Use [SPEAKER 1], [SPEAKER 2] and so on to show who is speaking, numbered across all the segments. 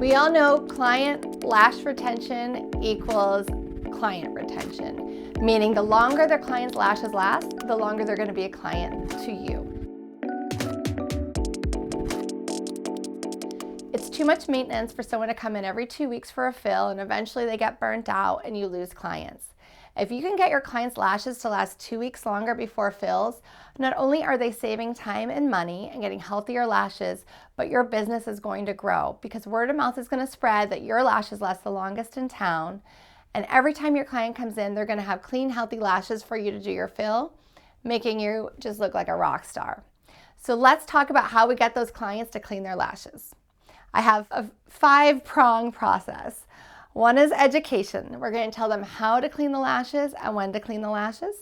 [SPEAKER 1] We all know client lash retention equals client retention, meaning the longer their client's lashes last, the longer they're going to be a client to you. It's too much maintenance for someone to come in every 2 weeks for a fill, and eventually they get burnt out and you lose clients. If you can get your clients' lashes to last 2 weeks longer before fills, not only are they saving time and money and getting healthier lashes, but your business is going to grow because word of mouth is going to spread that your lashes last the longest in town. And every time your client comes in, they're going to have clean, healthy lashes for you to do your fill, making you just look like a rock star. So let's talk about how we get those clients to clean their lashes. I have a 5-prong process. One is education. We're going to tell them how to clean the lashes and when to clean the lashes.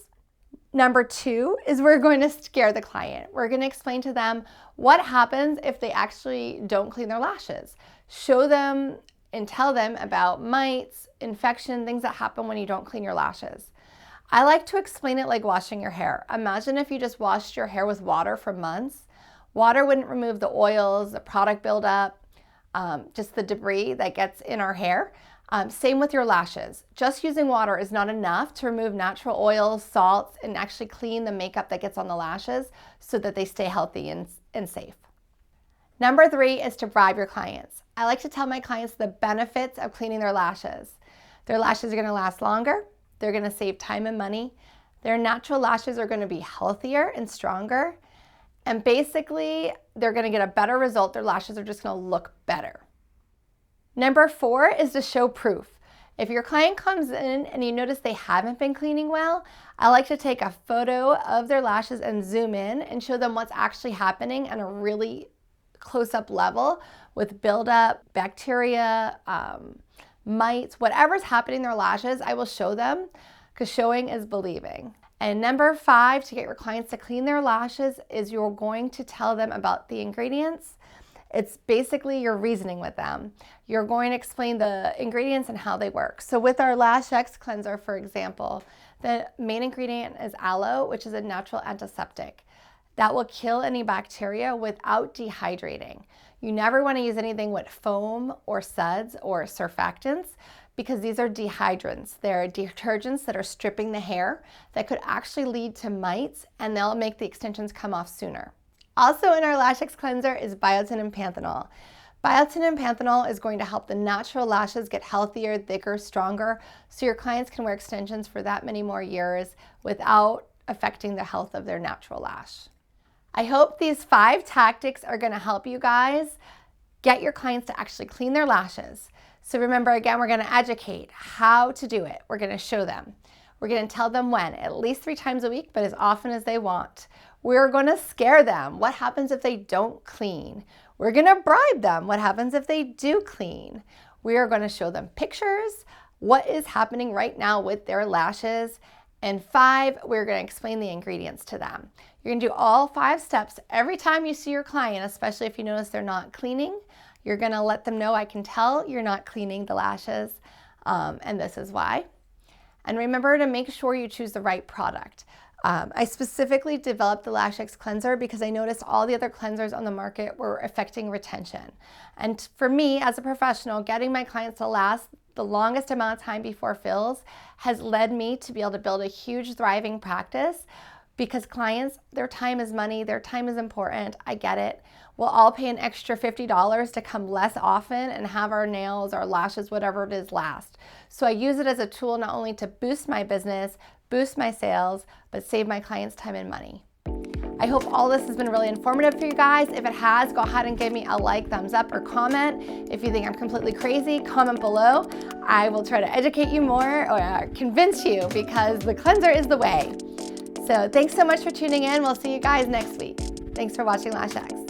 [SPEAKER 1] Number 2 is we're going to scare the client. We're going to explain to them what happens if they actually don't clean their lashes. Show them and tell them about mites, infection, things that happen when you don't clean your lashes. I like to explain it like washing your hair. Imagine if you just washed your hair with water for months. Water wouldn't remove the oils, the product buildup, just the debris that gets in our hair. Same with your lashes. Just using water is not enough to remove natural oils, salts, and actually clean the makeup that gets on the lashes so that they stay healthy and safe. Number 3 is to bribe your clients. I like to tell my clients the benefits of cleaning their lashes. Their lashes are going to last longer. They're going to save time and money. Their natural lashes are going to be healthier and stronger. And basically, they're going to get a better result. Their lashes are just going to look better. Number 4 is to show proof. If your client comes in and you notice they haven't been cleaning well, I like to take a photo of their lashes and zoom in and show them what's actually happening on a really close-up level with buildup, bacteria, mites, whatever's happening in their lashes, I will show them because showing is believing. And number 5, to get your clients to clean their lashes is you're going to tell them about the ingredients. It's basically your reasoning with them. You're going to explain the ingredients and how they work. So with our LAshX cleanser, for example, the main ingredient is aloe, which is a natural antiseptic. That will kill any bacteria without dehydrating. You never want to use anything with foam or suds or surfactants because these are dehydrants. They're detergents that are stripping the hair that could actually lead to mites, and they'll make the extensions come off sooner. Also in our LAshX cleanser is biotin and panthenol. Biotin and panthenol is going to help the natural lashes get healthier, thicker, stronger, so your clients can wear extensions for that many more years without affecting the health of their natural lash. I hope these 5 tactics are going to help you guys get your clients to actually clean their lashes. So remember, again, we're going to educate how to do it. We're going to show them. We're going to tell them when, at least 3 times a week, but as often as they want. We're going to scare them. What happens if they don't clean? We're going to bribe them. What happens if they do clean? We are going to show them pictures, what is happening right now with their lashes. And 5, we're going to explain the ingredients to them. You're going to do all 5 steps every time you see your client, especially if you notice they're not cleaning. You're going to let them know, I can tell you're not cleaning the lashes, and this is why. And remember to make sure you choose the right product. I specifically developed the LAshX cleanser because I noticed all the other cleansers on the market were affecting retention. And for me, as a professional, getting my clients to last the longest amount of time before fills has led me to be able to build a huge thriving practice because clients, their time is money, their time is important, I get it. We'll all pay an extra $50 to come less often and have our nails, our lashes, whatever it is last. So I use it as a tool not only to boost my business, boost my sales, but save my clients time and money. I hope all this has been really informative for you guys. If it has, go ahead and give me a like, thumbs up, or comment. If you think I'm completely crazy, comment below. I will try to educate you more or convince you because the cleanser is the way. So thanks so much for tuning in. We'll see you guys next week. Thanks for watching LAshX.